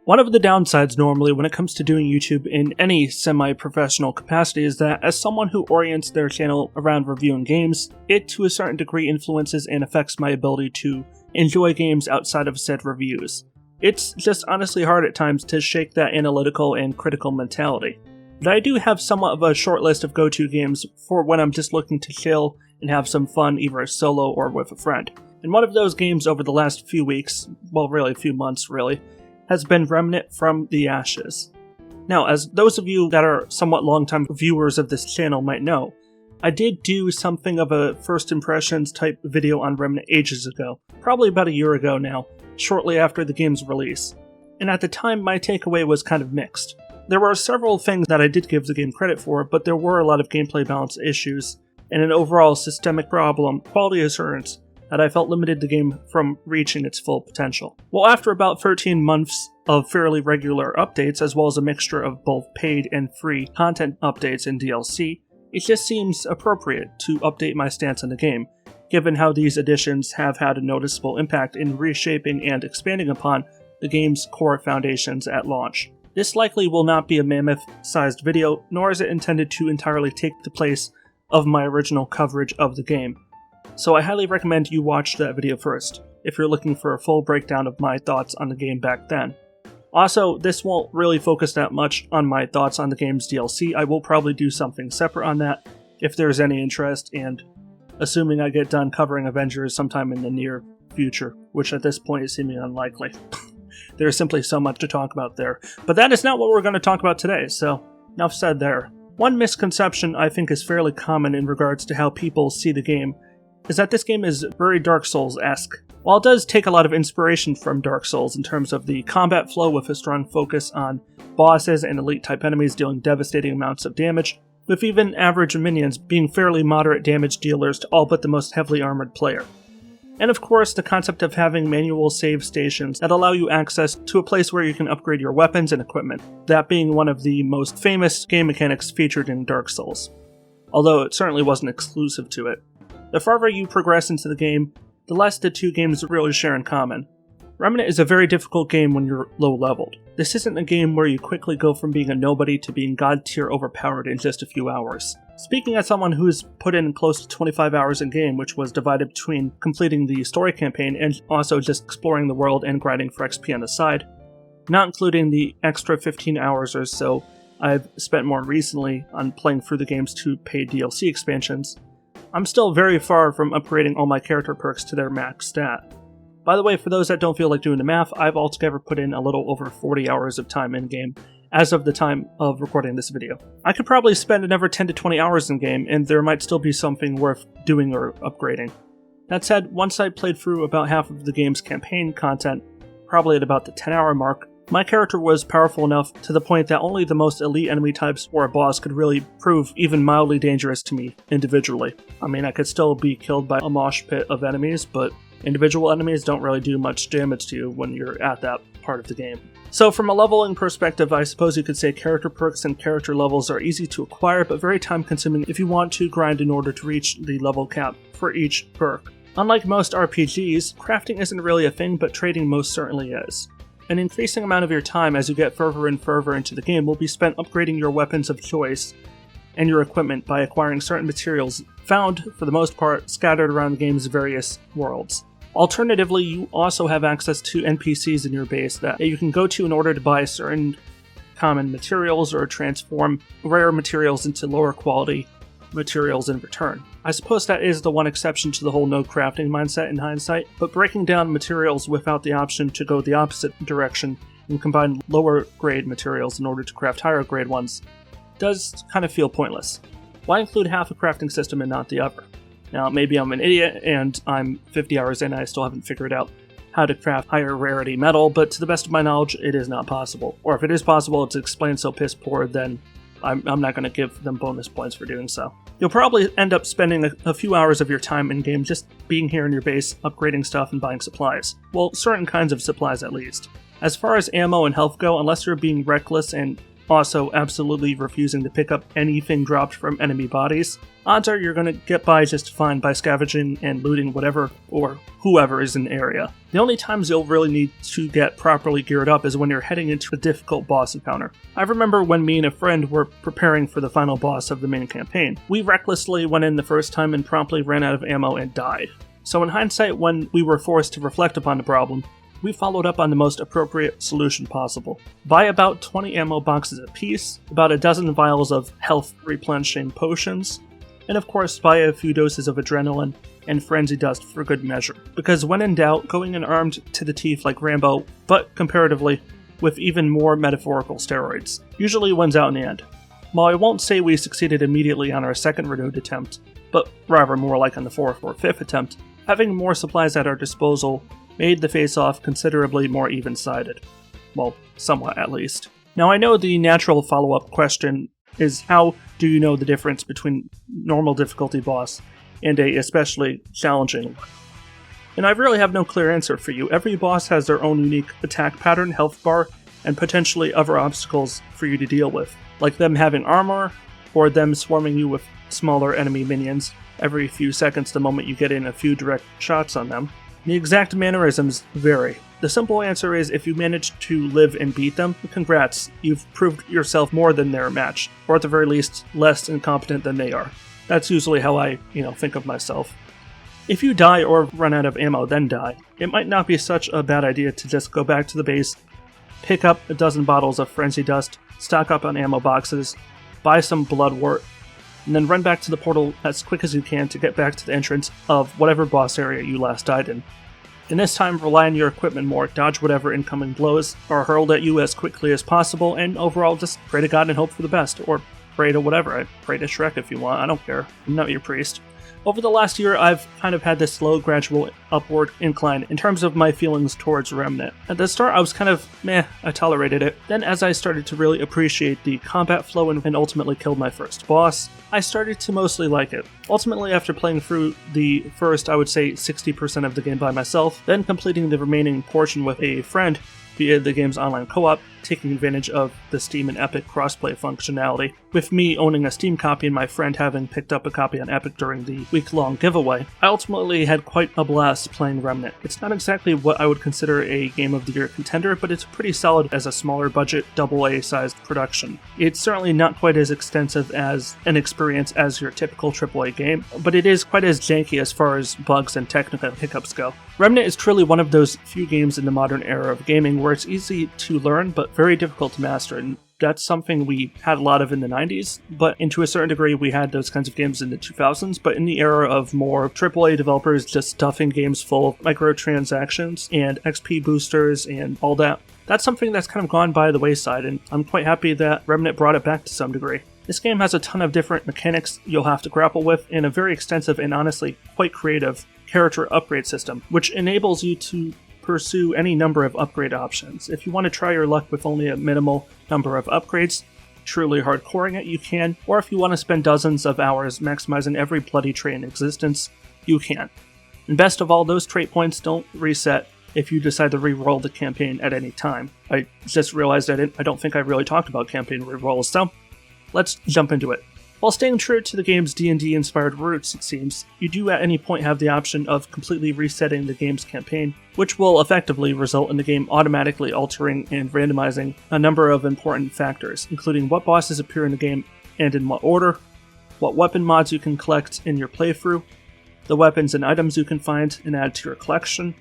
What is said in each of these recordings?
One of the downsides normally when it comes to doing YouTube in any semi-professional capacity is that as someone who orients their channel around reviewing games, it to a certain degree influences and affects my ability to enjoy games outside of said reviews. It's just honestly hard at times to shake that analytical and critical mentality. But I do have somewhat of a short list of go-to games for when I'm just looking to chill and have some fun either solo or with a friend. And one of those games over the last few weeks, well really a few months really, has been Remnant From The Ashes. Now, as those of you that are somewhat long-time viewers of this channel might know, I did do something of a first impressions type video on Remnant ages ago, probably about a year ago now, shortly after the game's release. And at the time, my takeaway was kind of mixed. There were several things that I did give the game credit for, but there were a lot of gameplay balance issues, and an overall systemic problem, quality assurance, that I felt limited the game from reaching its full potential. Well, after about 13 months of fairly regular updates, as well as a mixture of both paid and free content updates and DLC, it just seems appropriate to update my stance on the game, given how these additions have had a noticeable impact in reshaping and expanding upon the game's core foundations at launch. This likely will not be a mammoth-sized video, nor is it intended to entirely take the place of my original coverage of the game. So I highly recommend you watch that video first, if you're looking for a full breakdown of my thoughts on the game back then. Also, this won't really focus that much on my thoughts on the game's DLC. I will probably do something separate on that, if there's any interest, and assuming I get done covering Avengers sometime in the near future, which at this point is seeming unlikely. There's simply so much to talk about there. But that is not what we're going to talk about today, so enough said there. One misconception I think is fairly common in regards to how people see the game is that this game is very Dark Souls-esque. While it does take a lot of inspiration from Dark Souls in terms of the combat flow with a strong focus on bosses and elite-type enemies dealing devastating amounts of damage, with even average minions being fairly moderate damage dealers to all but the most heavily armored player. And of course, the concept of having manual save stations that allow you access to a place where you can upgrade your weapons and equipment, that being one of the most famous game mechanics featured in Dark Souls. Although it certainly wasn't exclusive to it. The farther you progress into the game, the less the two games really share in common. Remnant is a very difficult game when you're low-leveled. This isn't a game where you quickly go from being a nobody to being god-tier overpowered in just a few hours. Speaking as someone who's put in close to 25 hours in game, which was divided between completing the story campaign and also just exploring the world and grinding for XP on the side, not including the extra 15 hours or so I've spent more recently on playing through the game's two paid DLC expansions, I'm still very far from upgrading all my character perks to their max stat. By the way, for those that don't feel like doing the math, I've altogether put in a little over 40 hours of time in-game as of the time of recording this video. I could probably spend another 10 to 20 hours in-game, and there might still be something worth doing or upgrading. That said, once I played through about half of the game's campaign content, probably at about the 10-hour mark, my character was powerful enough to the point that only the most elite enemy types or a boss could really prove even mildly dangerous to me individually. I mean, I could still be killed by a mosh pit of enemies, but individual enemies don't really do much damage to you when you're at that part of the game. So from a leveling perspective, I suppose you could say character perks and character levels are easy to acquire, but very time consuming if you want to grind in order to reach the level cap for each perk. Unlike most RPGs, crafting isn't really a thing, but trading most certainly is. An increasing amount of your time as you get further and further into the game will be spent upgrading your weapons of choice and your equipment by acquiring certain materials found, for the most part, scattered around the game's various worlds. Alternatively, you also have access to NPCs in your base that you can go to in order to buy certain common materials or transform rare materials into lower quality materials in return. I suppose that is the one exception to the whole no crafting mindset in hindsight, but breaking down materials without the option to go the opposite direction and combine lower grade materials in order to craft higher grade ones does kind of feel pointless. Why include half a crafting system and not the other? Now, maybe I'm an idiot and I'm 50 hours in and I still haven't figured out how to craft higher rarity metal, but to the best of my knowledge, it is not possible. Or if it is possible, it's explained so piss poor, then I'm not going to give them bonus points for doing so. You'll probably end up spending a few hours of your time in-game just being here in your base, upgrading stuff and buying supplies. Well, certain kinds of supplies at least. As far as ammo and health go, unless you're being reckless and also absolutely refusing to pick up anything dropped from enemy bodies, odds are you're going to get by just fine by scavenging and looting whatever or whoever is in the area. The only times you'll really need to get properly geared up is when you're heading into a difficult boss encounter. I remember when me and a friend were preparing for the final boss of the main campaign. We recklessly went in the first time and promptly ran out of ammo and died. So in hindsight, when we were forced to reflect upon the problem, we followed up on the most appropriate solution possible. Buy about 20 ammo boxes apiece, about a dozen vials of health replenishing potions, and of course buy a few doses of adrenaline and frenzy dust for good measure. Because when in doubt, going in armed to the teeth like Rambo, but comparatively with even more metaphorical steroids, usually wins out in the end. While I won't say we succeeded immediately on our second renewed attempt, but rather more like on the fourth or fifth attempt, having more supplies at our disposal made the face-off considerably more even-sided. Well, somewhat at least. Now I know the natural follow-up question is how do you know the difference between normal difficulty boss and a especially challenging one? And I really have no clear answer for you. Every boss has their own unique attack pattern, health bar, and potentially other obstacles for you to deal with, like them having armor, or them swarming you with smaller enemy minions every few seconds the moment you get in a few direct shots on them. The exact mannerisms vary. The simple answer is if you manage to live and beat them, congrats, you've proved yourself more than their match, or at the very least, less incompetent than they are. That's usually how I, think of myself. If you die or run out of ammo, then die, it might not be such a bad idea to just go back to the base, pick up a dozen bottles of frenzy dust, stock up on ammo boxes, buy some bloodwort, and then run back to the portal as quick as you can to get back to the entrance of whatever boss area you last died in. And this time, rely on your equipment more, dodge whatever incoming blows are hurled at you as quickly as possible, and overall just pray to God and hope for the best, or pray to whatever. I pray to Shrek if you want, I don't care. I'm not your priest. Over the last year, I've kind of had this slow, gradual upward incline in terms of my feelings towards Remnant. At the start, I was kind of meh, I tolerated it. Then as I started to really appreciate the combat flow and ultimately killed my first boss, I started to mostly like it. Ultimately, after playing through the first, I would say 60% of the game by myself, then completing the remaining portion with a friend via the game's online co-op, taking advantage of the Steam and Epic crossplay functionality, with me owning a Steam copy and my friend having picked up a copy on Epic during the week-long giveaway, I ultimately had quite a blast playing Remnant. It's not exactly what I would consider a Game of the Year contender, but it's pretty solid as a smaller budget, AA-sized production. It's certainly not quite as extensive as an experience as your typical AAA game, but it is quite as janky as far as bugs and technical hiccups go. Remnant is truly one of those few games in the modern era of gaming where it's easy to learn, but very difficult to master, and that's something we had a lot of in the 90s, but to a certain degree we had those kinds of games in the 2000s, but in the era of more AAA developers just stuffing games full of microtransactions and XP boosters and all that, that's something that's kind of gone by the wayside, and I'm quite happy that Remnant brought it back to some degree. This game has a ton of different mechanics you'll have to grapple with, and a very extensive and honestly quite creative character upgrade system, which enables you to pursue any number of upgrade options. If you want to try your luck with only a minimal number of upgrades, truly hardcoring it, you can, or if you want to spend dozens of hours maximizing every bloody trait in existence, you can. And best of all, those trait points don't reset if you decide to re-roll the campaign at any time. I just realized I don't think I really talked about campaign re-rolls, so let's jump into it. While staying true to the game's D&D inspired roots, it seems, you do at any point have the option of completely resetting the game's campaign, which will effectively result in the game automatically altering and randomizing a number of important factors, including what bosses appear in the game and in what order, what weapon mods you can collect in your playthrough, the weapons and items you can find and add to your collection,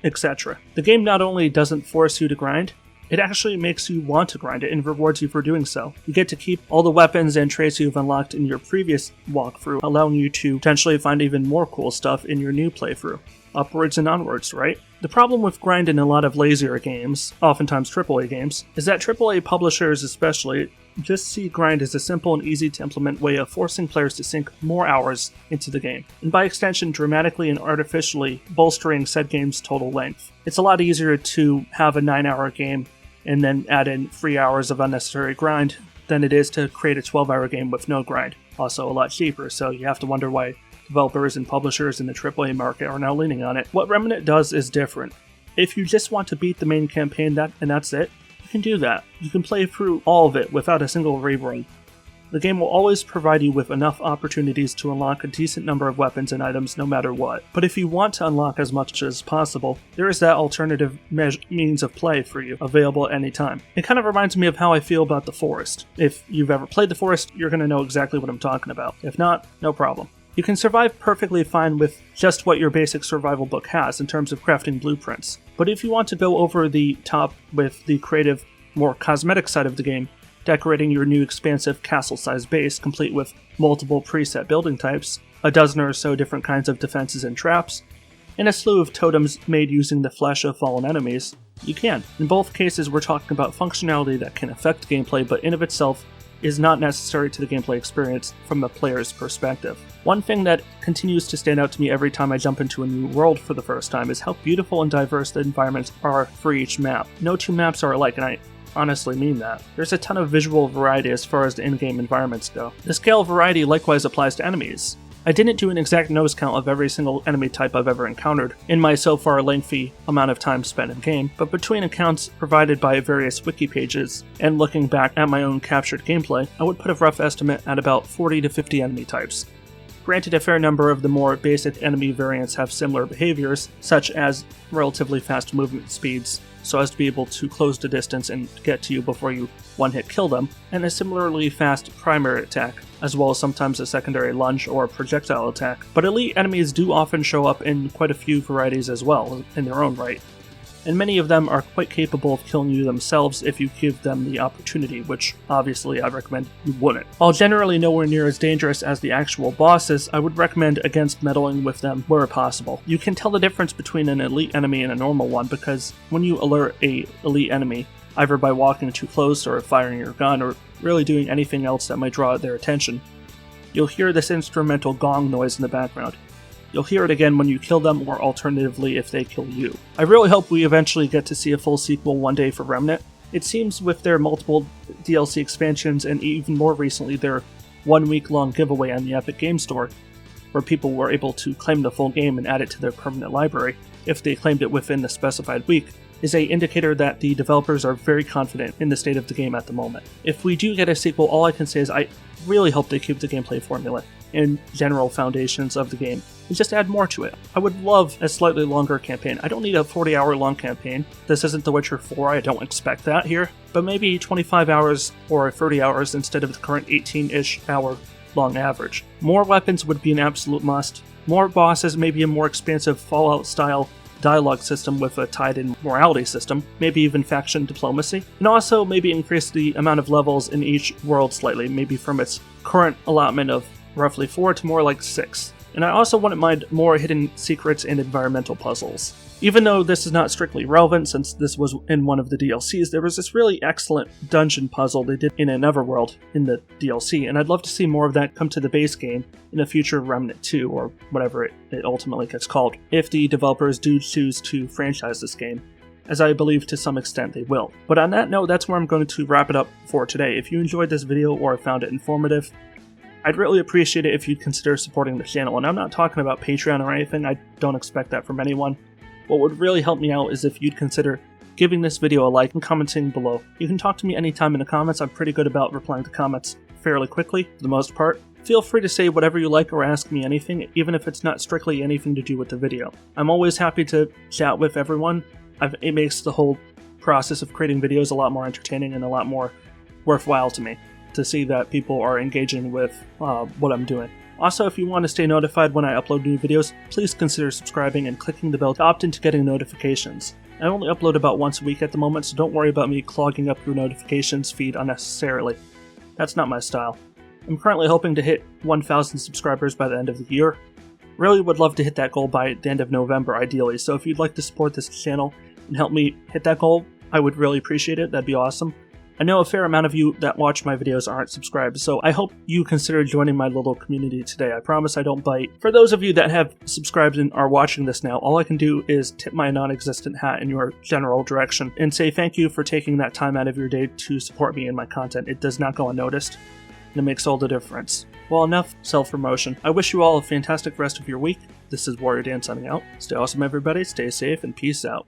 etc. The game not only doesn't force you to grind, it actually makes you want to grind it and rewards you for doing so. You get to keep all the weapons and traits you've unlocked in your previous walkthrough, allowing you to potentially find even more cool stuff in your new playthrough. Upwards and onwards, right? The problem with grind in a lot of lazier games, oftentimes AAA games, is that AAA publishers especially just see grind as a simple and easy to implement way of forcing players to sink more hours into the game, and by extension dramatically and artificially bolstering said game's total length. It's a lot easier to have a 9-hour game and then add in 3 hours of unnecessary grind than it is to create a 12-hour game with no grind. Also a lot cheaper, so you have to wonder why developers and publishers in the AAA market are now leaning on it. What Remnant does is different. If you just want to beat the main campaign and that's it, you can do that. You can play through all of it without a single reroll. The game will always provide you with enough opportunities to unlock a decent number of weapons and items no matter what. But if you want to unlock as much as possible, there is that alternative means of play for you, available at any time. It kind of reminds me of how I feel about The Forest. If you've ever played The Forest, you're going to know exactly what I'm talking about. If not, no problem. You can survive perfectly fine with just what your basic survival book has in terms of crafting blueprints. But if you want to go over the top with the creative, more cosmetic side of the game, decorating your new expansive castle-sized base complete with multiple preset building types, a dozen or so different kinds of defenses and traps, and a slew of totems made using the flesh of fallen enemies, you can. In both cases, we're talking about functionality that can affect gameplay, but in of itself is not necessary to the gameplay experience from a player's perspective. One thing that continues to stand out to me every time I jump into a new world for the first time is how beautiful and diverse the environments are for each map. No two maps are alike, and I honestly mean that. There's a ton of visual variety as far as the in-game environments go. The scale of variety likewise applies to enemies. I didn't do an exact nose count of every single enemy type I've ever encountered in my so far lengthy amount of time spent in game, but between accounts provided by various wiki pages and looking back at my own captured gameplay, I would put a rough estimate at about 40 to 50 enemy types. Granted, a fair number of the more basic enemy variants have similar behaviors, such as relatively fast movement speeds, so as to be able to close the distance and get to you before you one-hit kill them, and a similarly fast primary attack, as well as sometimes a secondary lunge or projectile attack. But elite enemies do often show up in quite a few varieties as well, in their own right, and many of them are quite capable of killing you themselves if you give them the opportunity, which obviously I recommend you wouldn't. While generally nowhere near as dangerous as the actual bosses, I would recommend against meddling with them where possible. You can tell the difference between an elite enemy and a normal one because when you alert a elite enemy, either by walking too close or firing your gun or really doing anything else that might draw their attention, you'll hear this instrumental gong noise in the background. You'll hear it again when you kill them, or alternatively if they kill you. I really hope we eventually get to see a full sequel one day for Remnant. It seems with their multiple DLC expansions and even more recently their 1 week long giveaway on the Epic Games Store, where people were able to claim the full game and add it to their permanent library, if they claimed it within the specified week, is an indicator that the developers are very confident in the state of the game at the moment. If we do get a sequel, all I can say is I really hope they keep the gameplay formula and general foundations of the game, and just add more to it. I would love a slightly longer campaign. I don't need a 40-hour long campaign. This isn't The Witcher 4, I don't expect that here, but maybe 25 hours or 30 hours instead of the current 18-ish hour long average. More weapons would be an absolute must. More bosses, maybe a more expansive Fallout-style dialogue system with a tied-in morality system, maybe even faction diplomacy, and also maybe increase the amount of levels in each world slightly, maybe from its current allotment of roughly 4 to more like 6. And I also wouldn't mind more hidden secrets and environmental puzzles. Even though this is not strictly relevant since this was in one of the DLCs, there was this really excellent dungeon puzzle they did in another world in the DLC, and I'd love to see more of that come to the base game in a future Remnant 2, or whatever it ultimately gets called, if the developers do choose to franchise this game, as I believe to some extent they will. But on that note, that's where I'm going to wrap it up for today. If you enjoyed this video or found it informative, I'd really appreciate it if you'd consider supporting the channel, and I'm not talking about Patreon or anything, I don't expect that from anyone. What would really help me out is if you'd consider giving this video a like and commenting below. You can talk to me anytime in the comments, I'm pretty good about replying to comments fairly quickly, for the most part. Feel free to say whatever you like or ask me anything, even if it's not strictly anything to do with the video. I'm always happy to chat with everyone. It makes the whole process of creating videos a lot more entertaining and a lot more worthwhile to me, to see that people are engaging with what I'm doing. Also, if you want to stay notified when I upload new videos, please consider subscribing and clicking the bell to opt into getting notifications. I only upload about once a week at the moment, so don't worry about me clogging up your notifications feed unnecessarily. That's not my style. I'm currently hoping to hit 1,000 subscribers by the end of the year. Really would love to hit that goal by the end of November ideally, so if you'd like to support this channel and help me hit that goal, I would really appreciate it, that'd be awesome. I know a fair amount of you that watch my videos aren't subscribed, so I hope you consider joining my little community today. I promise I don't bite. For those of you that have subscribed and are watching this now, all I can do is tip my non-existent hat in your general direction and say thank you for taking that time out of your day to support me and my content. It does not go unnoticed, and it makes all the difference. Well, enough self-promotion. I wish you all a fantastic rest of your week. This is WarriorDan signing out. Stay awesome, everybody. Stay safe, and peace out.